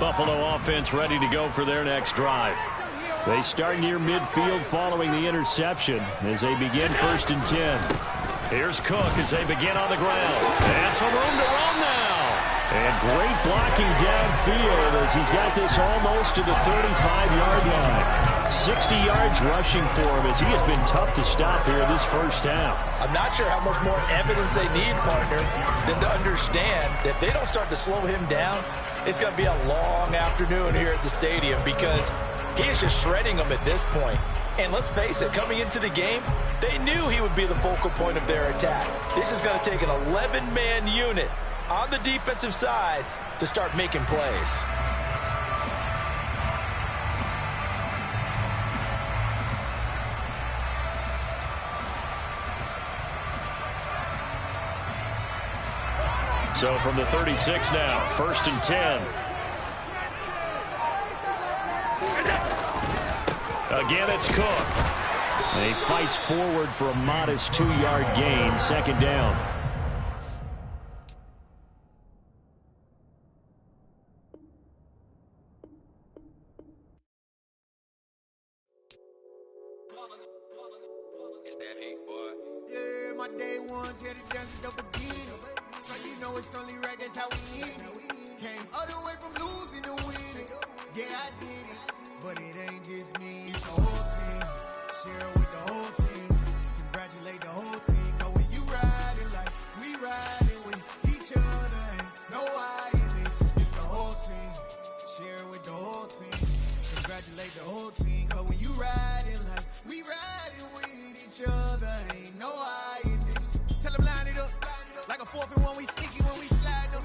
Buffalo offense ready to go for their next drive. They start near midfield following the interception as they begin 1st and 10. Here's Cook as they begin on the ground. And some room to run now. And great blocking downfield as he's got this almost to the 35-yard line. 60 yards rushing for him as he has been tough to stop here this first half. I'm not sure how much more evidence they need, partner, than to understand that they don't start to slow him down. It's going to be a long afternoon here at the stadium because he is just shredding them at this point. And let's face it, coming into the game, they knew he would be the focal point of their attack. This is going to take an 11-man unit on the defensive side to start making plays. So from the 36 now, 1st and 10. Again, it's Cook. And he fights forward for a modest 2-yard gain, 2nd down. It's that hate, boy. Yeah, my day ones here to dance at the beginning. So you know it's only right, that's how we end it. Came all the way from losing to winning. Yeah, I did it. But it ain't just me, it's the whole team. Share it with the whole team. Congratulate the whole team. Cause when you riding like we riding with each other, ain't no I in this. It's the whole team. Share it with the whole team. Congratulate the whole team. Cause when you riding like we riding with each other, ain't no I in this. Tell them line it up. Like a 4th and 1, we sneaky when we slide them.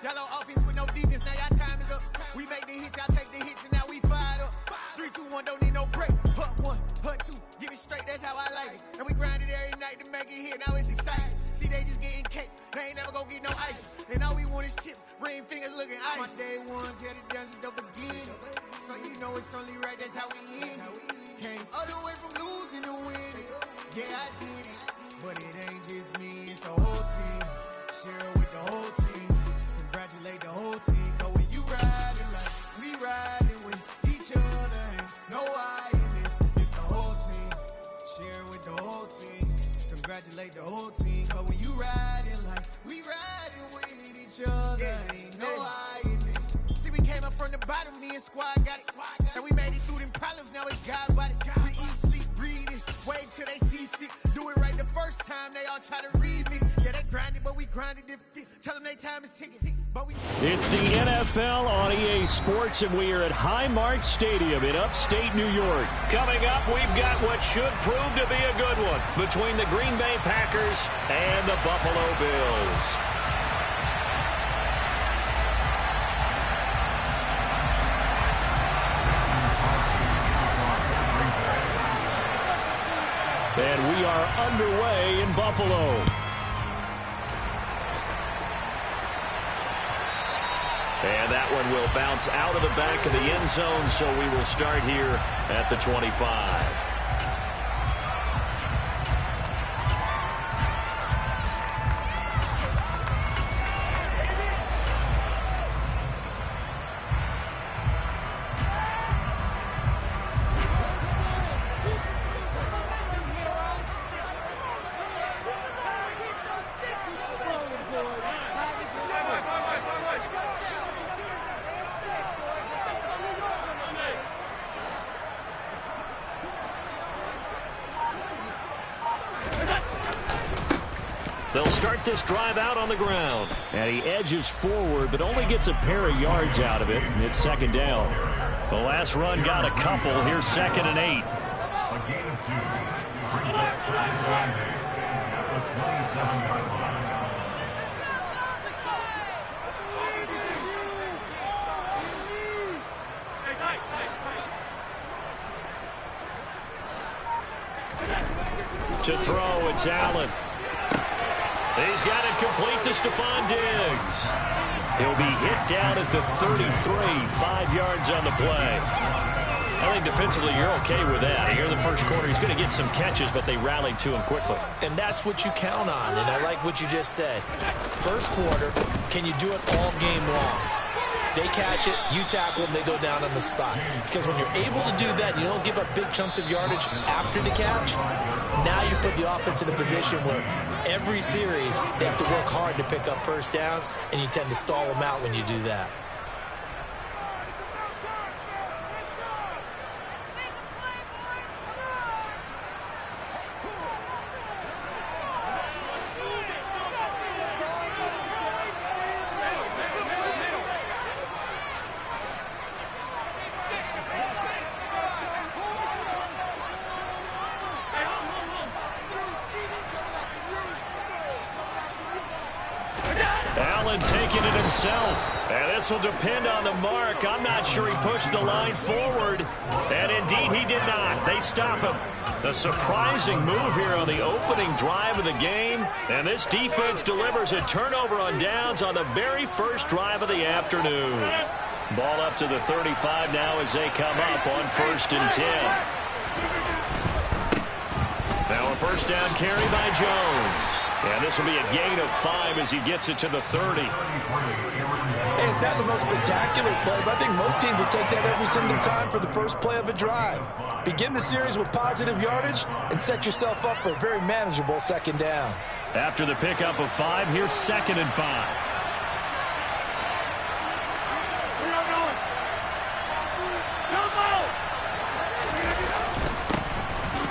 Y'all on offense with no defense, now y'all time is up. We make the hits, y'all take the hits, and now we fired up. 3, 2, 1, don't need no break. Hut 1, hut 2, give it straight, that's how I like it. And we grind it every night to make it hit, now it's exciting. See, they just getting cake, they ain't never gonna get no ice. And all we want is chips, ring fingers looking ice. My day ones here to dance at the beginning. So you know it's only right, that's how we end it. Came all the way from losing to winning. Yeah, I did it. But it ain't just me, it's the whole team. Share it with the whole team. Congratulate the whole team. Cause when you riding like we riding with each other, ain't no I in this. It's the whole team. Share it with the whole team. Congratulate the whole team. Cause when you riding like we riding with each other, ain't no I in this. See, we came up from the bottom, me and squad got it. And we made it through them problems, now it's God body. We eat, sleep, breathe this. Wave till they see sick. Do it right the first time, they all try to remix. Yeah, they grinded, but we grinded different. Tell them they time is ticking. But we... It's the NFL on EA Sports, and we are at Highmark Stadium in upstate New York. Coming up, we've got what should prove to be a good one between the Green Bay Packers and the Buffalo Bills. And we are underway in Buffalo. And that one will bounce out of the back of the end zone, so we will start here at the 25. They'll start this drive out on the ground. And he edges forward, but only gets a pair of yards out of it. It's 2nd down. The last run got a couple. Here's 2nd and 8. A gain of 2. Reset sideline at the 27-yard line. To throw, it's Allen. He's got it complete to Stephon Diggs. He'll be hit down at the 33, 5 yards on the play. I think defensively you're okay with that. Here in the first quarter, he's going to get some catches, but they rallied to him quickly. And that's what you count on, and I like what you just said. First quarter, can you do it all game long? They catch it, you tackle them, they go down on the spot. Because when you're able to do that, you don't give up big chunks of yardage after the catch, now you put the offense in a position where every series they have to work hard to pick up first downs, and you tend to stall them out when you do that. Allen taking it himself. And this will depend on the mark. I'm not sure he pushed the line forward. And indeed he did not. They stop him. A surprising move here on the opening drive of the game. And this defense delivers a turnover on downs on the very first drive of the afternoon. Ball up to the 35 now as they come up on 1st and 10. Now a first down carry by Jones. And this will be a gain of 5 as he gets it to the 30. Hey, it's not the most spectacular play, but I think most teams will take that every single time for the first play of a drive. Begin the series with positive yardage and set yourself up for a very manageable second down. After the pickup of 5, here's 2nd and 5.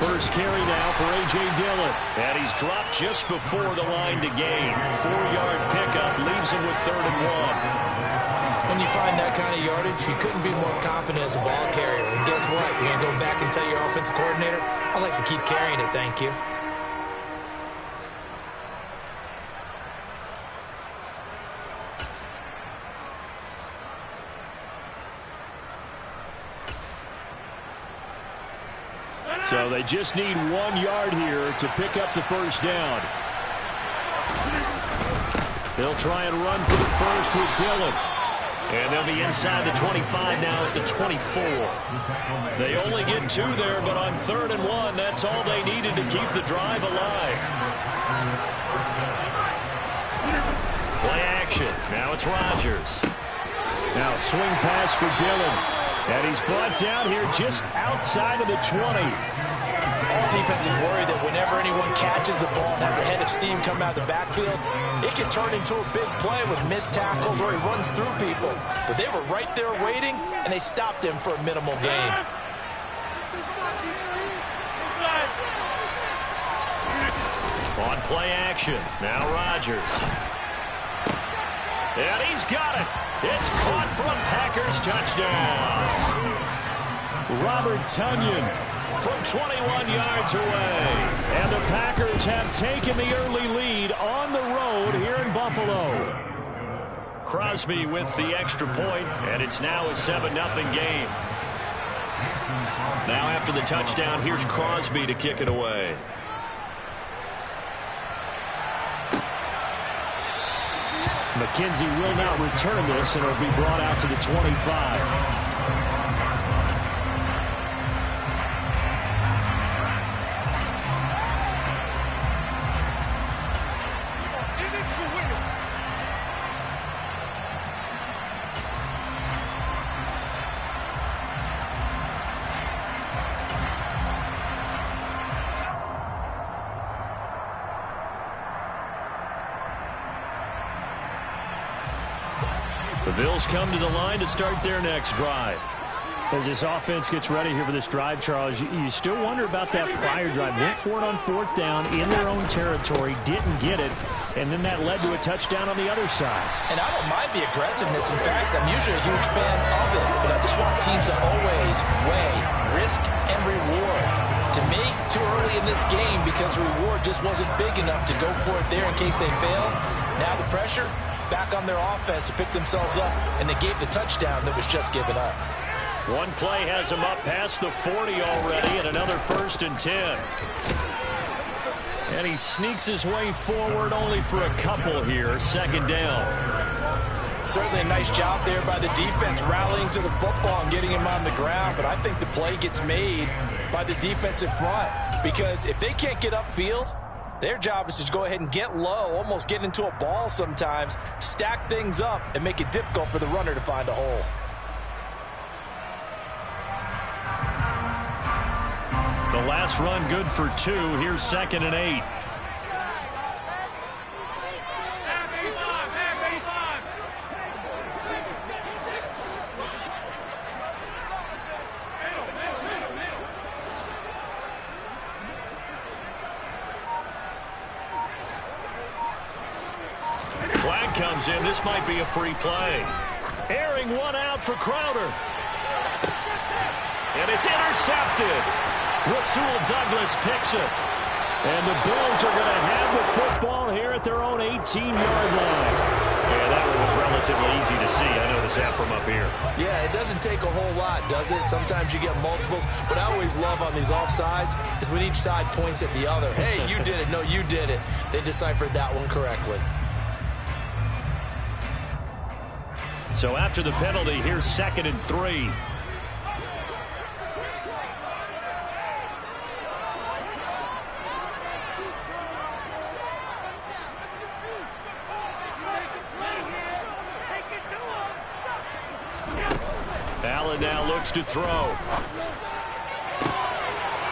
First carry now for A.J. Dillon. And he's dropped just before the line to gain. 4-yard pickup leaves him with 3rd and 1. When you find that kind of yardage, you couldn't be more confident as a ball carrier. And guess what? You're going to go back and tell your offensive coordinator, I'd like to keep carrying it, thank you. So they just need 1 yard here to pick up the first down. They'll try and run for the first with Dillon. And they'll be inside the 25 now at the 24. They only get 2 there, but on 3rd and 1, that's all they needed to keep the drive alive. Play action. Now it's Rodgers. Now swing pass for Dillon. And he's brought down here just outside of the 20. All defense is worried that whenever anyone catches the ball and has a head of steam come out of the backfield, it can turn into a big play with missed tackles or he runs through people. But they were right there waiting, and they stopped him for a minimal gain. On play action, now Rodgers. And he's got it. It's caught for a Packers touchdown. Robert Tonyan from 21 yards away. And the Packers have taken the early lead on the road here in Buffalo. Crosby with the extra point, and it's now a 7-0 game. Now after the touchdown, here's Crosby to kick it away. McKenzie will not return this, and it'll be brought out to the 25. The Bills come to the line to start their next drive. As this offense gets ready here for this drive, Charles, you still wonder about that prior drive. Went for it on 4th down in their own territory, didn't get it, and then that led to a touchdown on the other side. And I don't mind the aggressiveness. In fact, I'm usually a huge fan of it, but I just want teams to always weigh risk and reward. To me, too early in this game because the reward just wasn't big enough to go for it there in case they failed. Now the pressure back on their offense to pick themselves up, and they gave the touchdown that was just given up. One play has him up past the 40 already, and another 1st and 10. And he sneaks his way forward only for a couple here. 2nd down. Certainly a nice job there by the defense rallying to the football and getting him on the ground, but I think the play gets made by the defensive front, because if they can't get upfield, Their job is to go ahead and get low, almost get into a ball sometimes, stack things up, and make it difficult for the runner to find a hole. The last run good for 2. Here's 2nd and 8. Flag comes in. This might be a free play. Airing one out for Crowder. And it's intercepted. Rasul Douglas picks it. And the Bills are going to have the football here at their own 18-yard line. Yeah, that one was relatively easy to see. I noticed that from up here. Yeah, it doesn't take a whole lot, does it? Sometimes you get multiples. What I always love on these offsides is when each side points at the other. Hey, you did it. No, you did it. They deciphered that one correctly. So after the penalty, here's 2nd and 3. Allen now looks to throw.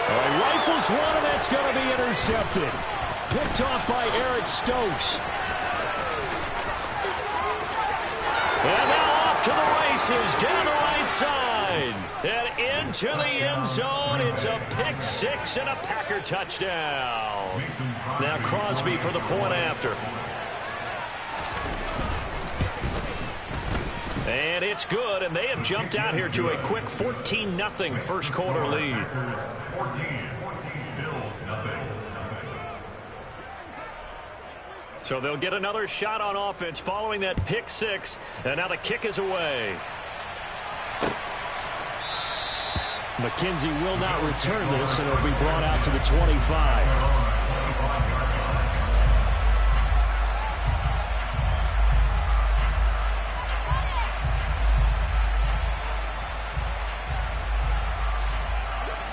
He rifles one, and that's going to be intercepted. Picked off by Eric Stokes. And now off to the races, down the right side. And into the end zone. It's a pick 6 and a Packer touchdown. Now Crosby for the point after. And it's good, and they have jumped out here to a quick 14-0 first quarter lead. So they'll get another shot on offense following that pick 6, and now the kick is away. McKenzie will not return this, and it'll be brought out to the 25.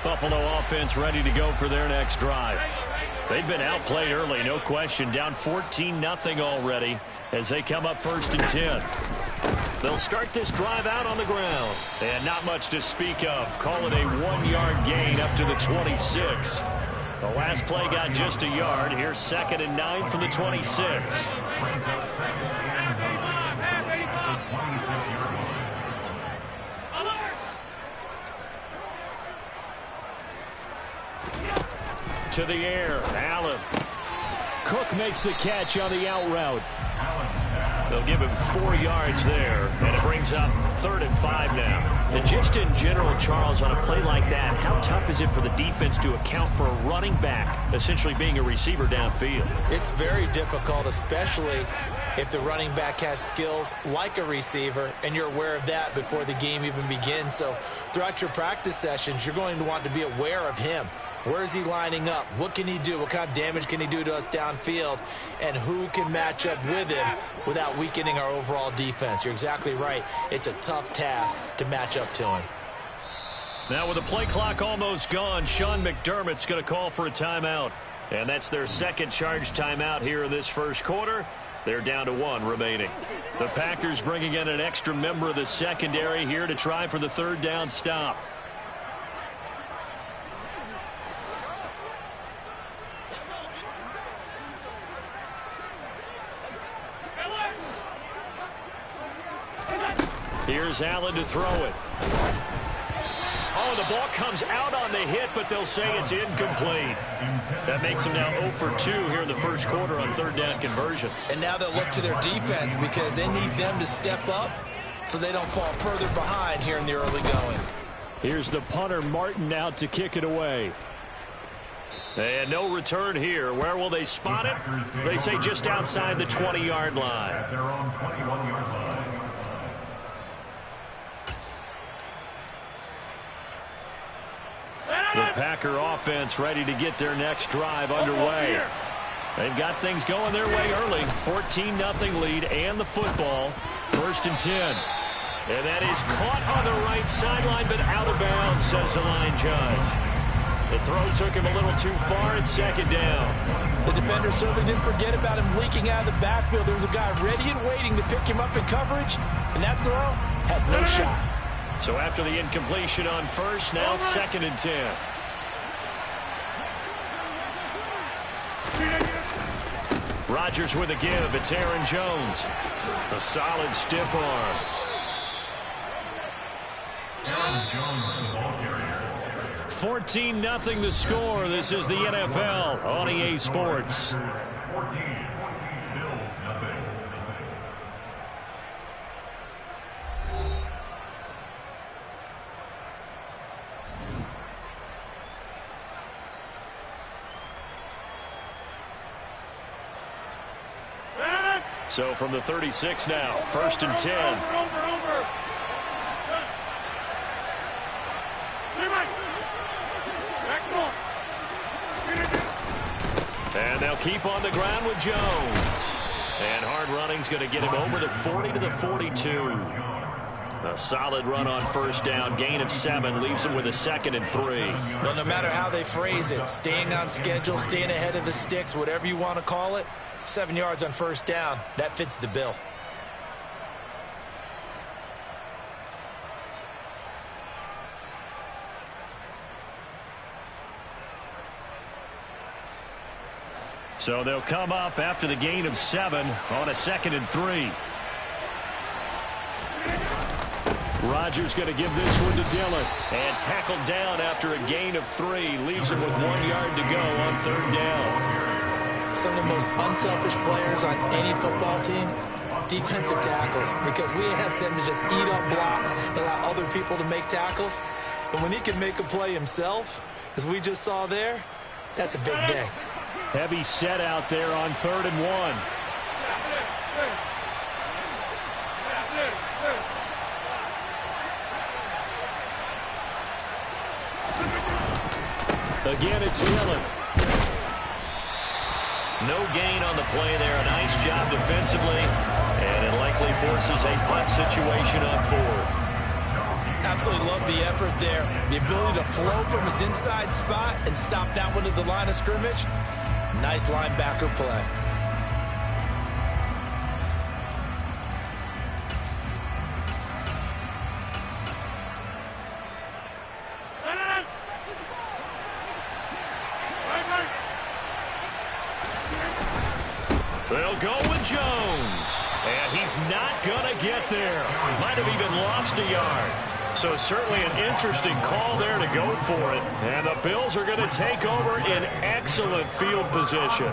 Buffalo offense ready to go for their next drive. They've been outplayed early, no question. Down 14-0 already as they come up 1st and 10. They'll start this drive out on the ground. And not much to speak of. Call it a 1-yard gain up to the 26. The last play got just a yard. Here's 2nd and 9 from the 26. To the air, Allen. Cook makes the catch on the out route. They'll give him 4 yards there, and it brings up 3rd and 5 now. And just in general, Charles, on a play like that, how tough is it for the defense to account for a running back essentially being a receiver downfield? It's very difficult, especially if the running back has skills like a receiver, and you're aware of that before the game even begins. So throughout your practice sessions, you're going to want to be aware of him. Where is he lining up? What can he do? What kind of damage can he do to us downfield? And who can match up with him without weakening our overall defense? You're exactly right. It's a tough task to match up to him. Now with the play clock almost gone, Sean McDermott's going to call for a timeout. And that's their second charge timeout here in this first quarter. They're down to 1 remaining. The Packers bringing in an extra member of the secondary here to try for the 3rd down stop. Here's Allen to throw it. Oh, the ball comes out on the hit, but they'll say it's incomplete. That makes them now 0 for 2 here in the first quarter on 3rd down conversions. And now they'll look to their defense because they need them to step up so they don't fall further behind here in the early going. Here's the punter, Martin, out to kick it away. And no return here. Where will they spot it? They say just outside the 20-yard line. Their own 21-yard line. The Packer offense ready to get their next drive underway. They've got things going their way early. 14-0 lead and the football. 1st and 10. And that is caught on the right sideline, but out of bounds, says the line judge. The throw took him a little too far. It's 2nd down. The defender certainly didn't forget about him leaking out of the backfield. There was a guy ready and waiting to pick him up in coverage, and that throw had no shot. So after the incompletion on first, now 2nd and 10. Rodgers with a give. It's Aaron Jones. A solid stiff arm. Aaron Jones, the ball carrier. 14-0 the score. This is the NFL on EA Sports. 14, Bills nothing. So from the 36 now, 1st and 10. And they'll keep on the ground with Jones. And hard running's going to get him over the 40 to the 42. A solid run on first down. Gain of 7 leaves him with a 2nd and 3. Well, no matter how they phrase it, staying on schedule, staying ahead of the sticks, whatever you want to call it, 7 yards on first down, that fits the bill. So they'll come up after the gain of 7 on a 2nd and 3. Rodgers going to give this one to Dillon. And tackled down after a gain of 3. Leaves him with 1 yard to go on 3rd down. Some of the most unselfish players on any football team, defensive tackles, because we ask them to just eat up blocks and allow other people to make tackles. But when he can make a play himself, as we just saw there, that's a big day. Heavy set out there on 3rd and 1. Again, it's Dillon. No gain on the play there. A nice job defensively. And it likely forces a punt situation on 4th. Absolutely love the effort there. The ability to flow from his inside spot and stop that one at the line of scrimmage. Nice linebacker play. They'll go with Jones. And he's not going to get there. Might have even lost a yard. So certainly an interesting call there to go for it. And the Bills are going to take over in excellent field position.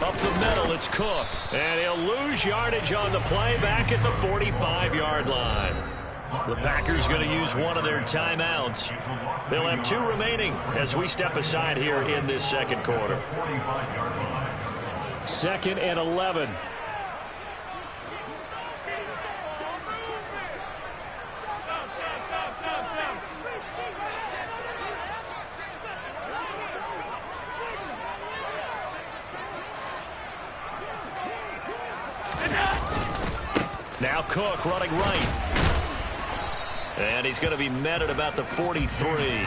Up the middle, it's Cook. And he'll lose yardage on the play back at the 45-yard line. The Packers going to use one of their timeouts. They'll have 2 remaining as we step aside here in this 2nd quarter. 2nd and 11. Now Cook running right. And he's going to be met at about the 43.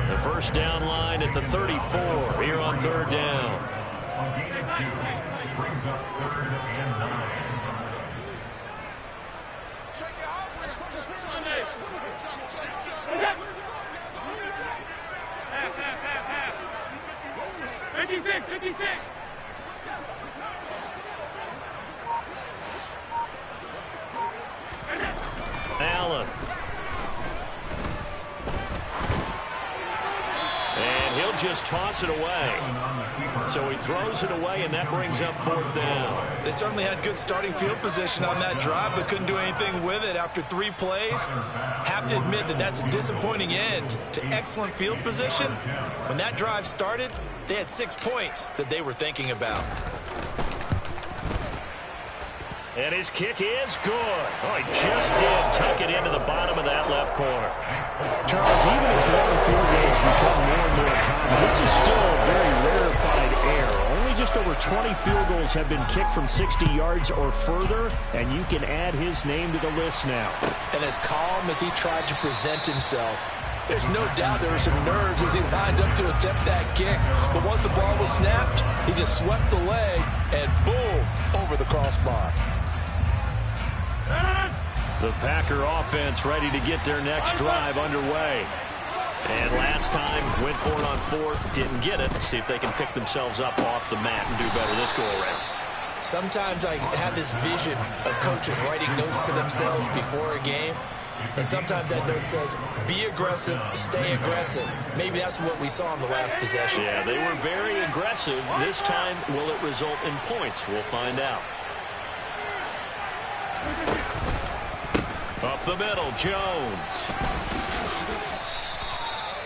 The first down line at the 34 here on 3rd down. Brings up 3rd and 9. Allen. And he'll just toss it away. So he throws it away, and that brings up 4th down. They certainly had good starting field position on that drive, but couldn't do anything with it after 3 plays. Have to admit that that's a disappointing end to excellent field position. When that drive started, they had 6 points that they were thinking about. And his kick is good. Oh, he just did tuck it into the bottom of that left corner. Charles, even as long field goals become more and more common, this is still a very rarefied air. Only just over 20 field goals have been kicked from 60 yards or further, and you can add his name to the list now. And as calm as he tried to present himself, there's no doubt there were some nerves as he lined up to attempt that kick. But once the ball was snapped, he just swept the leg and boom, over the crossbar. The Packer offense ready to get their next drive underway. And last time, went for it on fourth, didn't get it. See if they can pick themselves up off the mat and do better this go-around. Sometimes I have this vision of coaches writing notes to themselves before a game. And sometimes that note says, be aggressive, stay aggressive. Maybe that's what we saw in the last possession. Yeah, they were very aggressive. This time, will it result in points? We'll find out. Up the middle, Jones.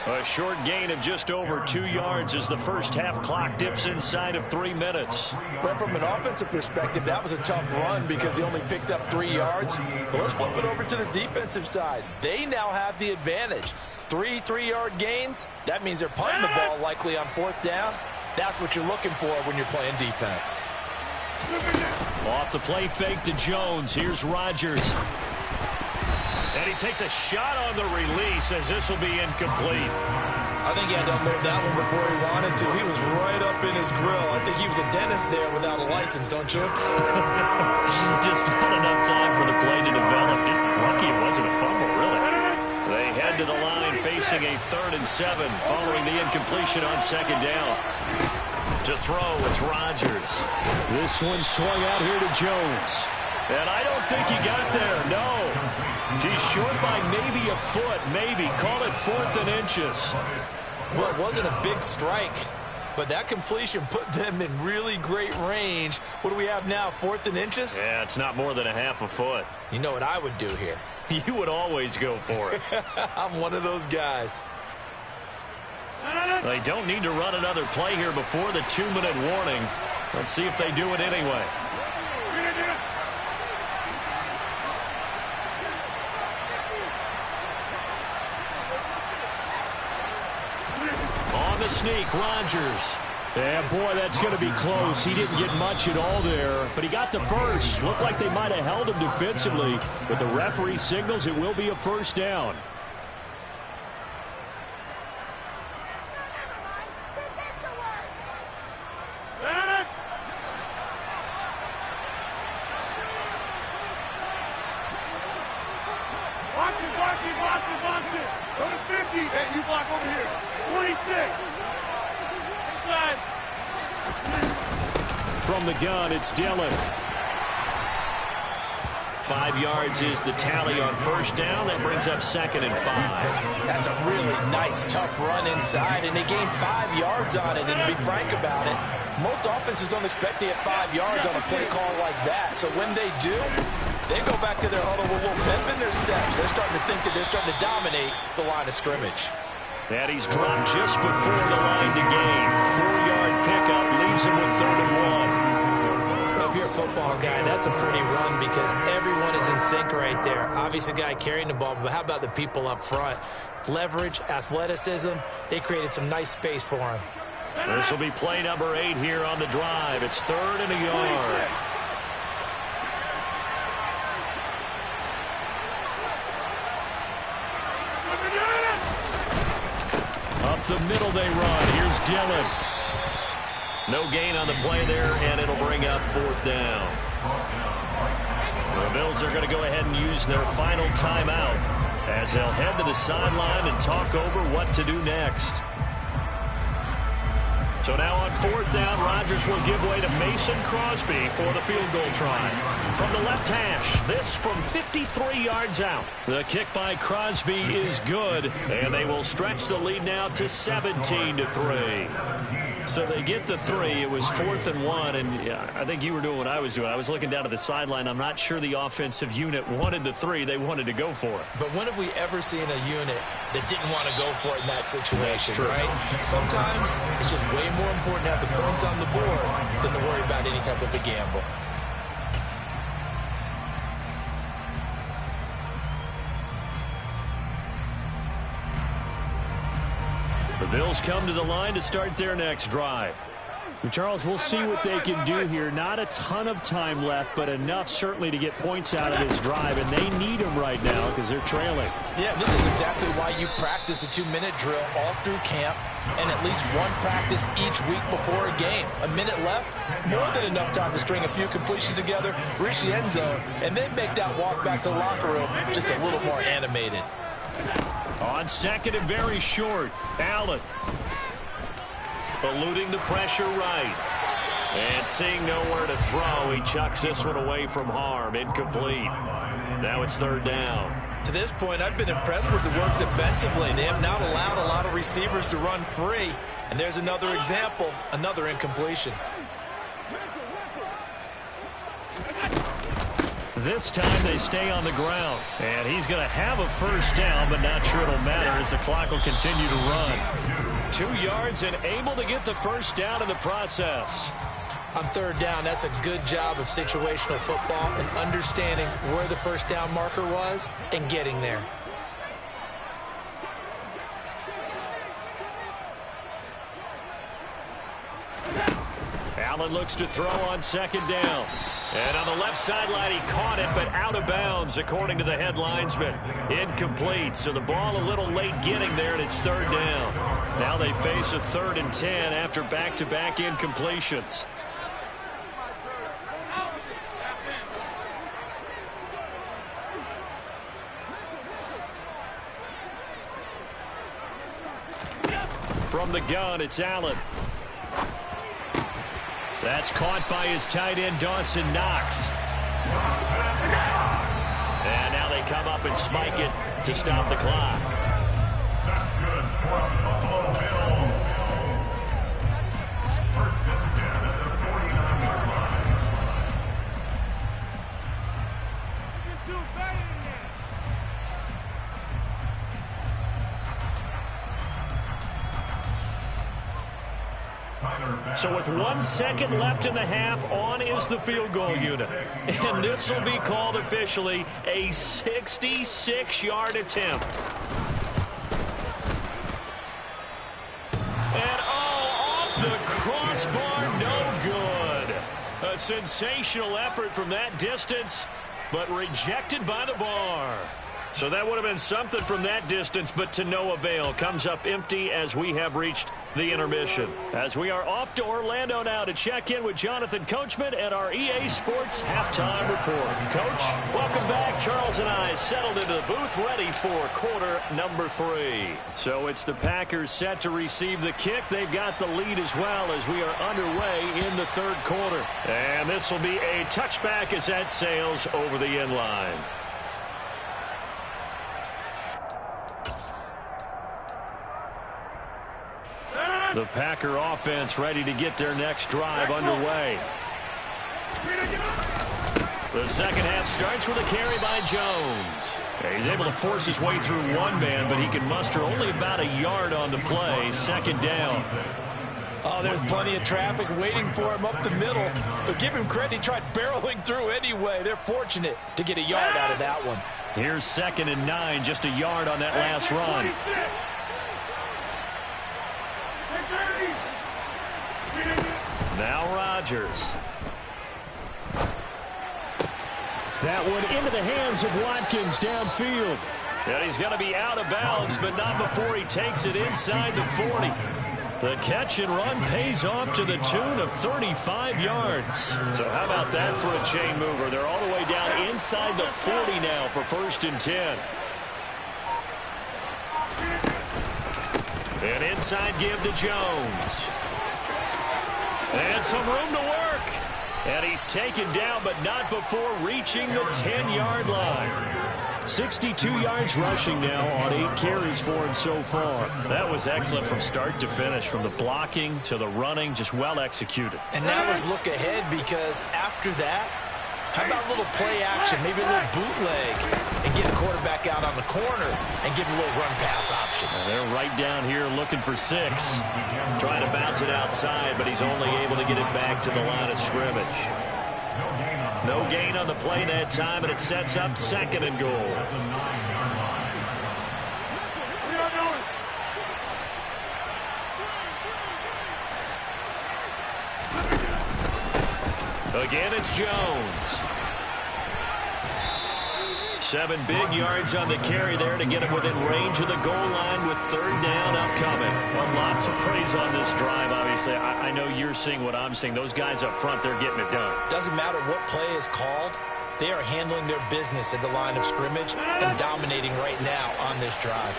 A short gain of just over 2 yards as the first half clock dips inside of 3 minutes. But from an offensive perspective, that was a tough run because he only picked up 3 yards. But let's flip it over to the defensive side. They now have the advantage. 3 3-yard gains, that means they're punting the ball likely on fourth down. That's what you're looking for when you're playing defense. Off the play fake to Jones. Here's Rodgers. And he takes a shot on the release as this will be incomplete. I think he had to unload that one before he wanted to. He was right up in his grill. I think he was a dentist there without a license, don't you? Just not enough time for the play to develop. Just lucky it wasn't a fumble, really. They head to the line facing a 3rd and 7 following the incompletion on 2nd down. To throw, it's Rodgers. This one swung out here to Jones. And I don't think he got there, no. He's short by maybe a foot, maybe. Call it 4th and inches. Well, it wasn't a big strike, but that completion put them in really great range. What do we have now, 4th and inches? Yeah, it's not more than a half a foot. You know what I would do here? You would always go for it. I'm one of those guys. They don't need to run another play here before the 2-minute warning. Let's see if they do it anyway. On the sneak, Rodgers. Yeah, boy, that's going to be close. He didn't get much at all there, but he got the first. Looked like they might have held him defensively, but the referee signals it will be a first down. From the gun, it's Dillon. 5 yards is the tally on first down. That brings up 2nd and 5. That's a really nice, tough run inside, and they gained 5 yards on it. And to be frank about it, most offenses don't expect to get 5 yards on a play call like that. So when they do, they go back to their huddle with a little pep in their steps. They're starting to think that they're starting to dominate the line of scrimmage. And he's dropped just before the line to gain. 4-yard pickup leaves him with 3rd and 1. If you're a football guy, that's a pretty run because everyone is in sync right there. Obviously, the guy carrying the ball, but how about the people up front? Leverage, athleticism, they created some nice space for him. This will be play number 8 here on the drive. It's 3rd and a yard. Up the middle they run. Here's Dillon. No gain on the play there, and it'll bring up 4th down. The Bills are going to go ahead and use their final timeout as they'll head to the sideline and talk over what to do next. So now on 4th down, Rodgers will give way to Mason Crosby for the field goal try. From the left hash, this from 53 yards out. The kick by Crosby is good, and they will stretch the lead now to 17-3. So they get the 3. It was 4th and 1, and yeah, I think you were doing what I was doing. I was looking down at the sideline. I'm not sure the offensive unit wanted the 3. They wanted to go for it. But when have we ever seen a unit that didn't want to go for it in that situation, right? Sometimes it's just way more important to have the points on the board than to worry about any type of a gamble. The Bills come to the line to start their next drive. Charles, we'll see what they can do here. Not a ton of time left, but enough certainly to get points out of this drive, and they need them right now because they're trailing. Yeah, this is exactly why you practice a 2-minute drill all through camp and at least one practice each week before a game. A minute left, more than enough time to string a few completions together, reach the end zone, and then make that walk back to the locker room just a little more animated. On second and very short, Allen. Eluding the pressure right. And seeing nowhere to throw, he chucks this one away from harm. Incomplete. Now it's third down. To this point, I've been impressed with the work defensively. They have not allowed a lot of receivers to run free. And there's another example, another incompletion. This time they stay on the ground. And he's going to have a first down, but not sure it'll matter as the clock will continue to run. 2 yards and able to get the first down in the process. On third down, that's a good job of situational football and understanding where the first down marker was and getting there. Allen looks to throw on second down. And on the left sideline, he caught it, but out of bounds, according to the head linesman. Incomplete, so the ball a little late getting there, and it's third down. Now they face a 3rd and 10 after back-to-back incompletions. From the gun, it's Allen. That's caught by his tight end, Dawson Knox. And now they come up and spike it to stop the clock. That's good for the Buffalo Bills. First and 10 at the 49-yard line. You can do better than that. So with 1 second left in the half, on is the field goal unit. And this will be called officially a 66-yard attempt. And off the crossbar, no good. A sensational effort from that distance, but rejected by the bar. So that would have been something from that distance, but to no avail. Comes up empty as we have reached the intermission. As we are off to Orlando now to check in with Jonathan Coachman at our EA Sports Halftime Report. Coach, welcome back. Charles and I settled into the booth ready for quarter number 3. So it's the Packers set to receive the kick. They've got the lead as well as we are underway in the third quarter. And this will be a touchback as that sails over the end line. The Packer offense ready to get their next drive underway. The second half starts with a carry by Jones. He's able to force his way through one man, but he can muster only about a yard on the play. Second down. Oh, there's plenty of traffic waiting for him up the middle. But give him credit, he tried barreling through anyway. They're fortunate to get a yard out of that one. Here's 2nd and 9, just a yard on that last run. Now Rodgers. That one into the hands of Watkins downfield. And he's going to be out of bounds, but not before he takes it inside the 40. The catch and run pays off to the tune of 35 yards. So how about that for a chain mover? They're all the way down inside the 40 now for 1st and 10. An inside give to Jones. And some room to work. And he's taken down, but not before reaching the 10-yard line. 62 yards rushing now on 8 carries for him so far. That was excellent from start to finish, from the blocking to the running, just well executed. And now let's look ahead, because after that, how about a little play action, maybe a little bootleg, and get the quarterback out on the corner and give him a little run-pass option. And they're right down here looking for 6. Trying to bounce it outside, but he's only able to get it back to the line of scrimmage. No gain on the play that time, and it sets up 2nd and goal. Again, it's Jones. 7 big yards on the carry there to get him within range of the goal line with 3rd down upcoming. Well, lots of praise on this drive, obviously. I know you're seeing what I'm seeing. Those guys up front, they're getting it done. Doesn't matter what play is called. They are handling their business at the line of scrimmage and dominating right now on this drive.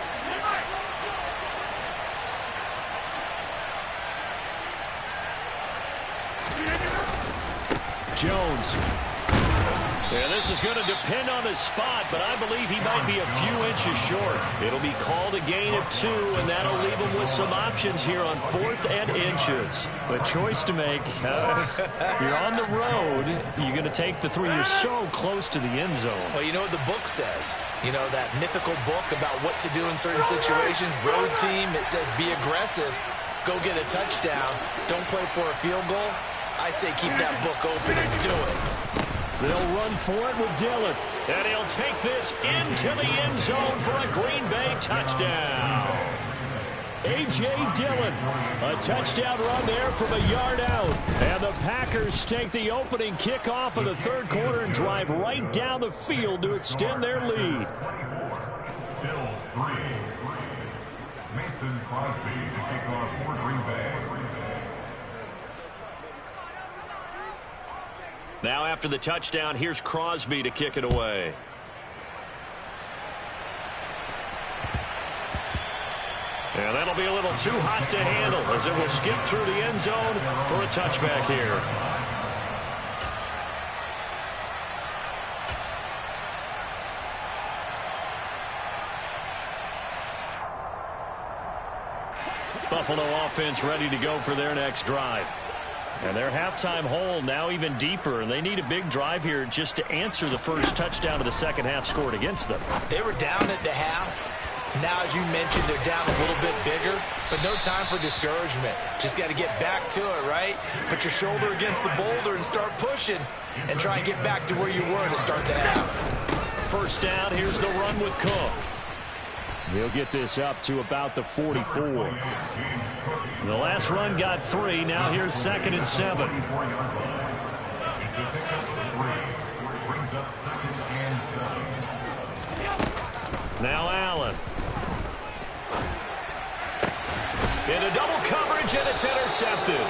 Jones. Yeah, this is going to depend on his spot, but I believe he might be a few inches short. It'll be called a gain of 2, and that'll leave him with some options here on 4th and inches. But choice to make. You're on the road. You're going to take the 3. You're so close to the end zone. Well, you know what the book says. You know, that mythical book about what to do in certain situations. Road team, it says be aggressive. Go get a touchdown. Don't play for a field goal. I say keep that book open and do it. They'll run for it with Dillon. And he'll take this into the end zone for a Green Bay touchdown. A.J. Dillon, a touchdown run there from a yard out. And the Packers take the opening kickoff of the 3rd quarter and drive right down the field to extend their lead. Bills 3. Mason Crosby to kick off for Green Bay. Now after the touchdown, here's Crosby to kick it away. And that'll be a little too hot to handle as it will skip through the end zone for a touchback here. Buffalo offense ready to go for their next drive. And their halftime hole now even deeper, and they need a big drive here just to answer the first touchdown of the second half scored against them. They were down at the half. Now, as you mentioned, they're down a little bit bigger, but no time for discouragement. Just got to get back to it, right? Put your shoulder against the boulder and start pushing and try and get back to where you were to start the half. First down, here's the run with Cook. He'll get this up to about the 44. The last run got 3. Now here's 2nd and 7. Now Allen. Into double coverage, and it's intercepted.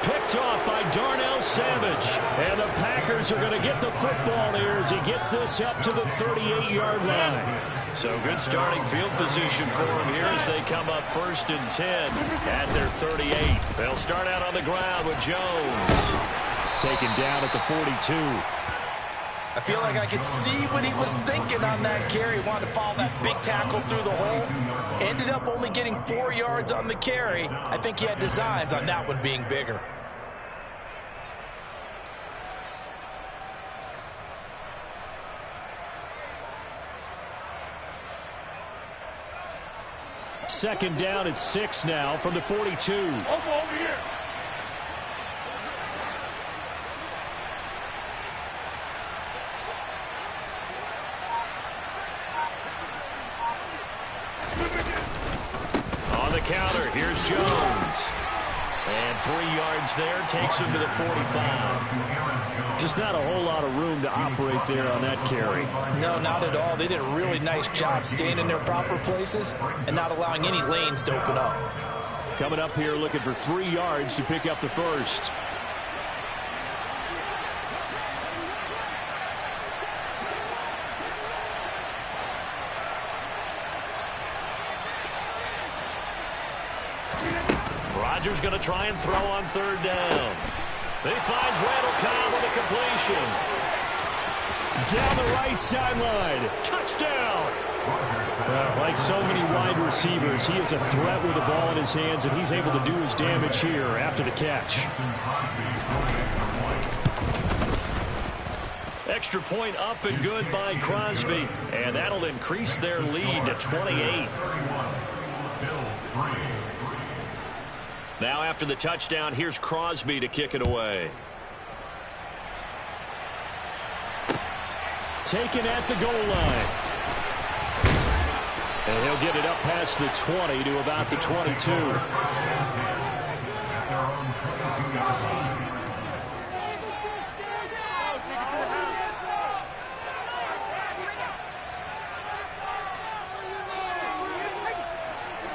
Picked off by Darnell Savage. And the Packers are going to get the football here as he gets this up to the 38-yard line. So good starting field position for him here as they come up 1st and 10 at their 38. They'll start out on the ground with Jones. Taken down at the 42. I feel like I could see what he was thinking on that carry. Wanted to follow that big tackle through the hole. Ended up only getting 4 yards on the carry. I think he had designs on that one being bigger. Second down at 6 now from the 42. Over here. On the counter, here's Jones. And 3 yards there, takes him to the 45. Just not a whole lot of room to operate there on that carry. No, not at all. They did a really nice job staying in their proper places and not allowing any lanes to open up. Coming up here looking for 3 yards to pick up the first. Rodgers going to try and throw on 3rd down. He finds Randall Cobb with a completion. Down the right sideline. Touchdown. Like so many wide receivers, he is a threat with the ball in his hands, and he's able to do his damage here after the catch. Extra point up and good by Crosby, and that'll increase their lead to 28. Now after the touchdown, here's Crosby to kick it away. Taken at the goal line. And he'll get it up past the 20 to about the 22.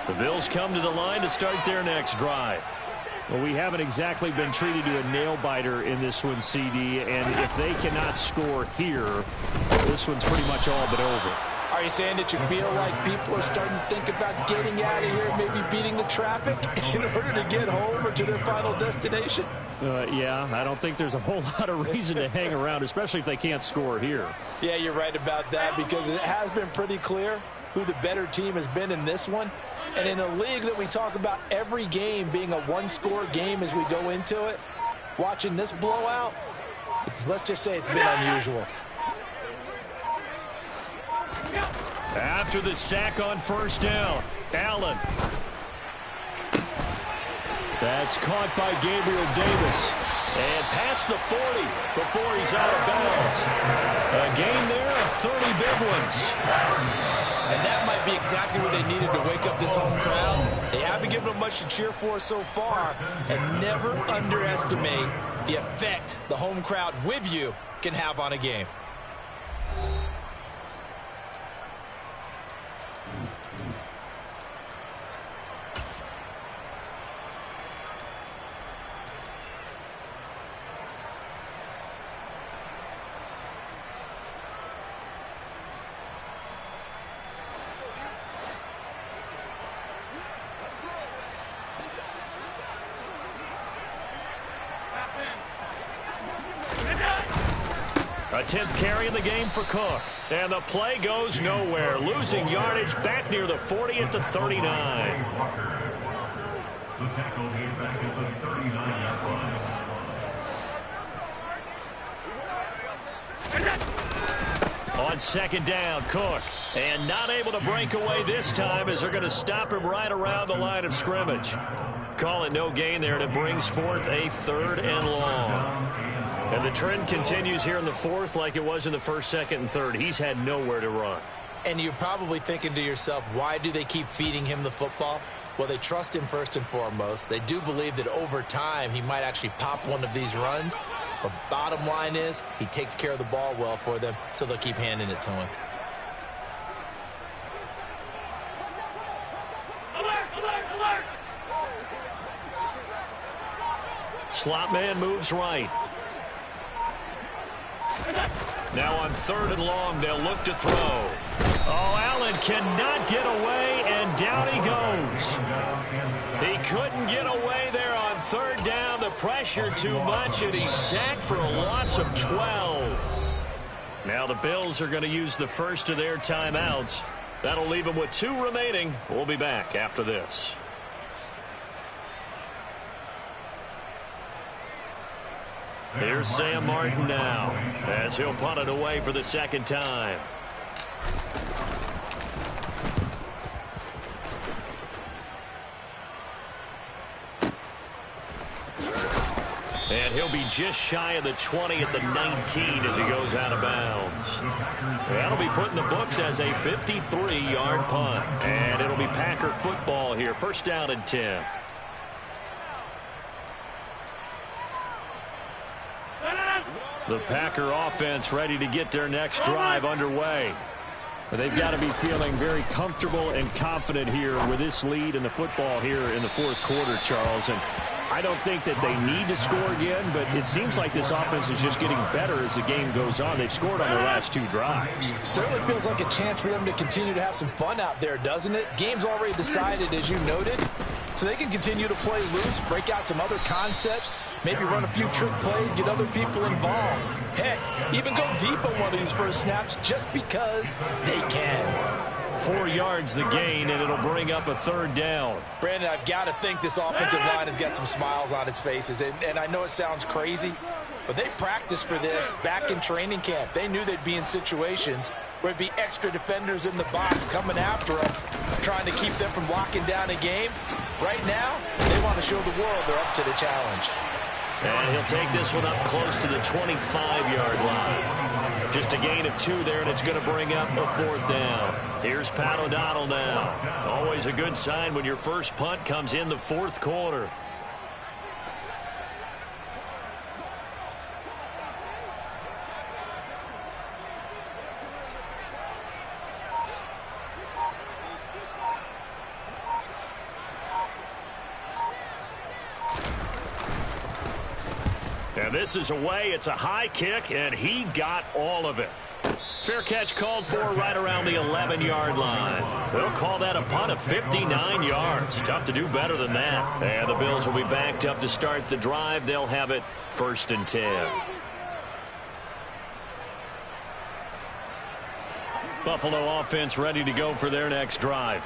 The Bills come to the line to start their next drive. Well, we haven't exactly been treated to a nail-biter in this one, CD, and if they cannot score here, this one's pretty much all but over. Are you saying that you feel like people are starting to think about getting out of here, maybe beating the traffic in order to get home or to their final destination? Yeah, I don't think there's a whole lot of reason to hang around, especially if they can't score here. Yeah, you're right about that, because it has been pretty clear who the better team has been in this one. And in a league that we talk about every game being a one-score game as we go into it, watching this blowout, let's just say it's been unusual. After the sack on first down, Allen. That's caught by Gabriel Davis. And past the 40 before he's out of bounds. A gain there of 30 big ones. And that might be exactly what they needed to wake up this home crowd. They haven't given them much to cheer for so far. And never underestimate the effect the home crowd with you can have on a game. A 10th carry in the game for Cook. And the play goes nowhere. Losing yardage back near the 40 at the 39. The tackle made back at the 39-yard line. On second down, Cook. And not able to break away this time as they're going to stop him right around the line of scrimmage. Call it no gain there, and it brings forth a 3rd and long. And the trend continues here in the 4th like it was in the 1st, 2nd, and 3rd. He's had nowhere to run. And you're probably thinking to yourself, why do they keep feeding him the football? Well, they trust him first and foremost. They do believe that over time he might actually pop one of these runs. But bottom line is he takes care of the ball well for them, so they'll keep handing it to him. Slot man moves right. Now on 3rd and long, they'll look to throw. Oh, Allen cannot get away, and down he goes. He couldn't get away there on 3rd down. The pressure too much, and he's sacked for a loss of 12. Now the Bills are going to use the first of their timeouts. That'll leave them with 2 remaining. We'll be back after this. Here's Sam Martin now as he'll punt it away for the 2nd time. And he'll be just shy of the 20 at the 19 as he goes out of bounds. That'll be put in the books as a 53-yard punt. And it'll be Packer football here. 1st down and 10. The Packer offense ready to get their next drive underway. They've got to be feeling very comfortable and confident here with this lead in the football here in the 4th quarter, Charles. And I don't think that they need to score again, but it seems like this offense is just getting better as the game goes on. They've scored on their last 2 drives. Certainly feels like a chance for them to continue to have some fun out there, doesn't it? Game's already decided, as you noted, so they can continue to play loose, break out some other concepts, maybe run a few trick plays, get other people involved. Heck, even go deep on one of these first snaps just because they can. 4 yards the gain, and it'll bring up a 3rd down. Brandon, I've got to think this offensive line has got some smiles on its faces. And I know it sounds crazy, but they practiced for this back in training camp. They knew they'd be in situations where it'd be extra defenders in the box coming after them, trying to keep them from locking down a game. Right now, they want to show the world they're up to the challenge. And he'll take this one up close to the 25-yard line. Just a gain of 2 there, and it's going to bring up a 4th down. Here's Pat O'Donnell now. Always a good sign when your first punt comes in the 4th quarter. And this is away. It's a high kick, and he got all of it. Fair catch called for right around the 11-yard line. They'll call that a punt of 59 yards. Tough to do better than that. And the Bills will be backed up to start the drive. They'll have it 1st and 10. Buffalo offense ready to go for their next drive.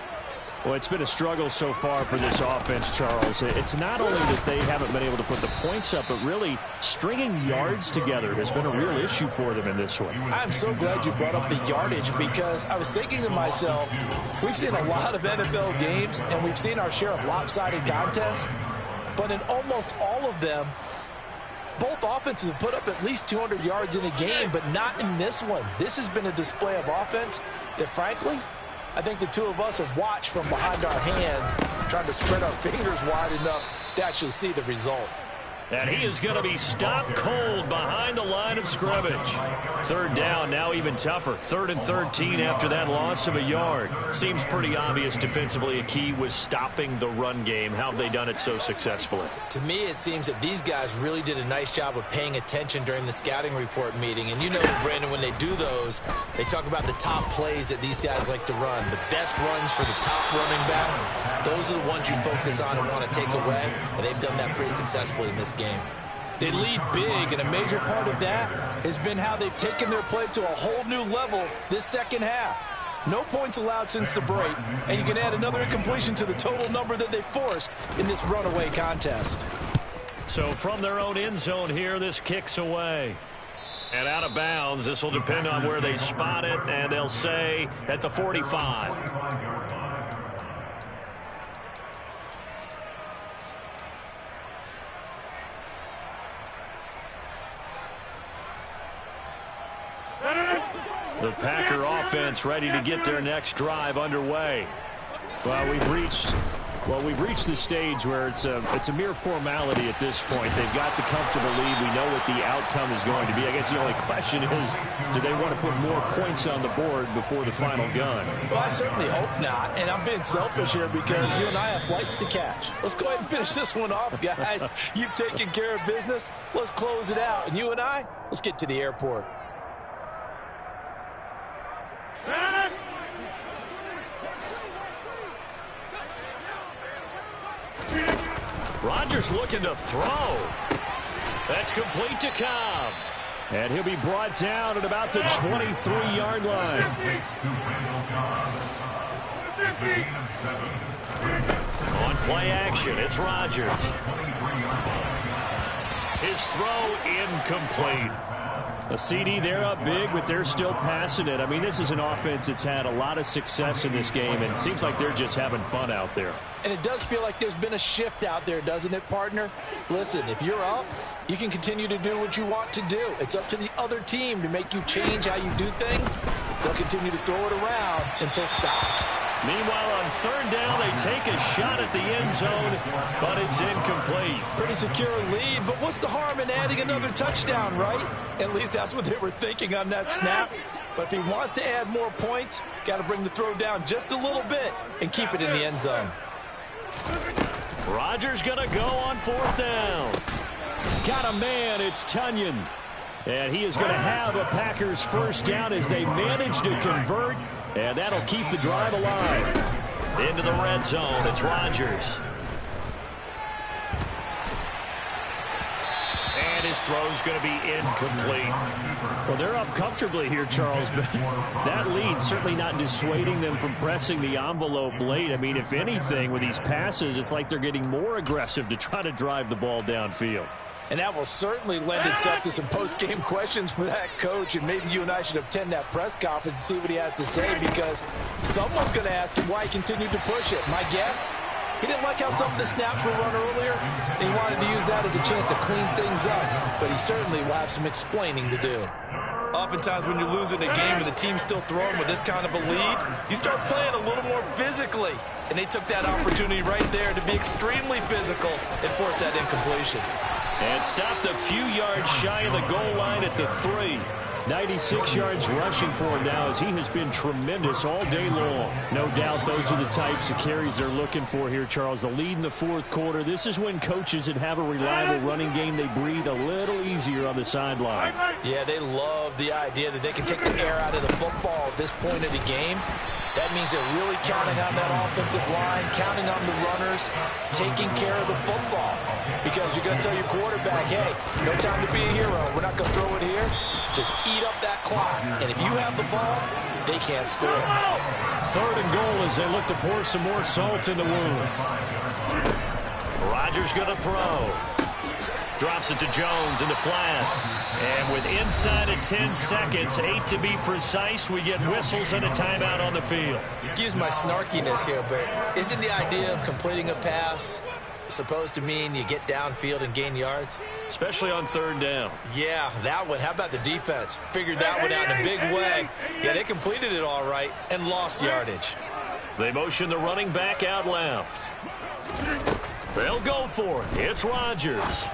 Well, it's been a struggle so far for this offense, Charles. It's not only that they haven't been able to put the points up, but really stringing yards together has been a real issue for them in this one. I'm so glad you brought up the yardage, because I was thinking to myself, we've seen a lot of NFL games, and we've seen our share of lopsided contests, but in almost all of them, both offenses have put up at least 200 yards in a game, but not in this one. This has been a display of offense that, frankly, I think the two of us have watched from behind our hands, trying to spread our fingers wide enough to actually see the result. And he is going to be stopped cold behind the line of scrimmage. 3rd down, now even tougher. 3rd and 13 after that loss of a yard. Seems pretty obvious defensively a key was stopping the run game. How have they done it so successfully? To me, it seems that these guys really did a nice job of paying attention during the scouting report meeting. And you know, Brandon, when they do those, they talk about the top plays that these guys like to run. The best runs for the top running back. Those are the ones you focus on and want to take away. And they've done that pretty successfully in this game. They lead big, and a major part of that has been how they've taken their play to a whole new level this second half. No points allowed since the break, and you can add another incompletion to the total number that they forced in this runaway contest. So from their own end zone here, this kicks away. And out of bounds, this will depend on where they spot it, and they'll say at the 45. The Packer offense ready to get their next drive underway. Well, we've reached the stage where it's a mere formality at this point. They've got the comfortable lead. We know what the outcome is going to be. I guess the only question is, do they want to put more points on the board before the final gun? Well, I certainly hope not, and I'm being selfish here because you and I have flights to catch. Let's go ahead and finish this one off, guys. You've taken care of business. Let's close it out, and you and I, let's get to the airport. Rodgers looking to throw. That's complete to Cobb. And he'll be brought down at about the 23-yard line. On play action, it's Rodgers. His throw incomplete. A CD, they're up big, but they're still passing it. I mean, this is an offense that's had a lot of success in this game, and it seems like they're just having fun out there. And it does feel like there's been a shift out there, doesn't it, partner? Listen, if you're up, you can continue to do what you want to do. It's up to the other team to make you change how you do things. They'll continue to throw it around until stopped. Meanwhile, on 3rd down, they take a shot at the end zone, but it's incomplete. Pretty secure lead, but what's the harm in adding another touchdown, right? At least that's what they were thinking on that snap. But if he wants to add more points, got to bring the throw down just a little bit and keep it in the end zone. Rodgers going to go on 4th down. Got a man, it's Tunyon. And he is going to have a Packers 1st down as they manage to convert. And that'll keep the drive alive. Into the red zone, it's Rodgers. And his throw's going to be incomplete. Well, they're up comfortably here, Charles, but that lead certainly not dissuading them from pressing the envelope late. I mean, if anything, with these passes, it's like they're getting more aggressive to try to drive the ball downfield. And that will certainly lend itself to some post-game questions for that coach. And maybe you and I should attend that press conference and see what he has to say, because someone's going to ask him why he continued to push it. My guess, he didn't like how some of the snaps were run earlier, and he wanted to use that as a chance to clean things up. But he certainly will have some explaining to do. Oftentimes when you're losing a game and the team's still throwing with this kind of a lead, you start playing a little more physically. And they took that opportunity right there to be extremely physical and force that incompletion. And stopped a few yards shy of the goal line at the 3. 96 yards rushing for him now, as he has been tremendous all day long. No doubt those are the types of carries they're looking for here, Charles. The lead in the fourth quarter. This is when coaches that have a reliable running game, they breathe a little easier on the sideline. Yeah, they love the idea that they can take the air out of the football at this point of the game. That means they're really counting on that offensive line, counting on the runners, taking care of the football. Because you're going to tell your quarterback, hey, no time to be a hero. We're not going to throw it here. Just eat up that clock. And if you have the ball, they can't score. Third and goal as they look to pour some more salt in the wound. Rodgers going to throw. Drops it to Jones in the flat. And with inside of 10 seconds, 8 to be precise, we get whistles and a timeout on the field. Excuse my snarkiness here, but isn't the idea of completing a pass supposed to mean you get downfield and gain yards? Especially on third down. Yeah, that one. How about the defense? Figured that one out in a big way. Yeah, they completed it all right and lost yardage. They motion the running back out left. They'll go for it. It's Rodgers.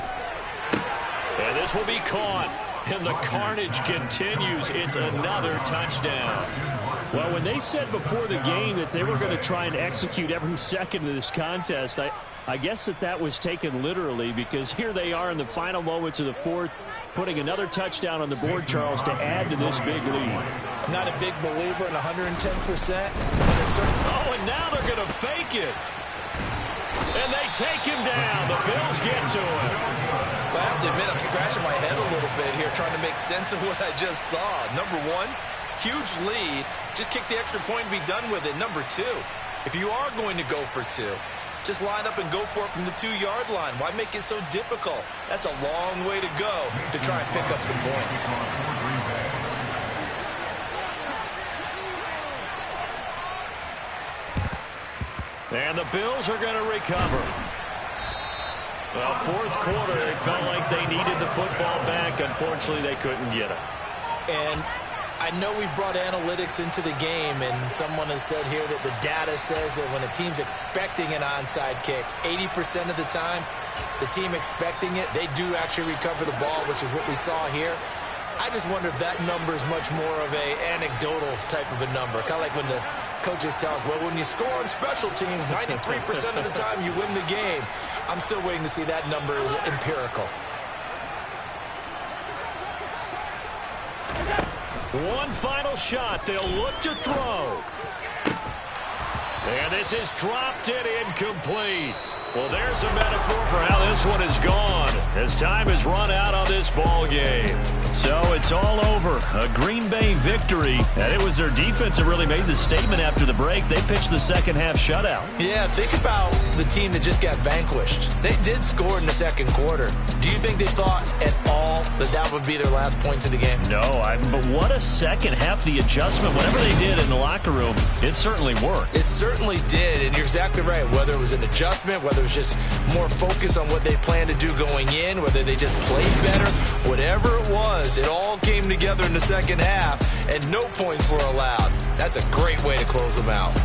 And this will be caught. And the carnage continues. It's another touchdown. Well, when they said before the game that they were going to try and execute every second of this contest, I guess that was taken literally, because here they are in the final moments of the fourth, putting another touchdown on the board, Charles, to add to this big lead. I'm not a big believer in 110%. Oh, and now they're going to fake it. And they take him down. The Bills get to him. Well, I have to admit, I'm scratching my head a little bit here trying to make sense of what I just saw. Number one, huge lead. Just kick the extra point and be done with it. Number two, if you are going to go for two, just line up and go for it from the 2-yard line. Why make it so difficult? That's a long way to go to try and pick up some points. And the Bills are going to recover. Well, fourth quarter, they felt like they needed the football back. Unfortunately, they couldn't get it. And I know we brought analytics into the game, and someone has said here that the data says that when a team's expecting an onside kick, 80% of the time, the team expecting it, they do actually recover the ball, which is what we saw here. I just wonder if that number is much more of an anecdotal type of a number. Kind of like when the coaches tell us, well, when you score on special teams, 93% of the time you win the game. I'm still waiting to see that number is empirical. One final shot. They'll look to throw. And this is dropped in incomplete. Well, there's a metaphor for how this one is gone, as time has run out on this ball game. So it's all over. A Green Bay victory, and it was their defense that really made the statement after the break. They pitched the second half shutout. Yeah, think about the team that just got vanquished. They did score in the second quarter. Do you think they thought at all that that would be their last points of the game? No, but what a second half. The adjustment, whatever they did in the locker room, it certainly worked. It certainly did, and you're exactly right. Whether it was an adjustment, whether it was just more focus on what they planned to do going in, whether they just played better, whatever it was, it all came together in the second half, and no points were allowed. That's a great way to close them out.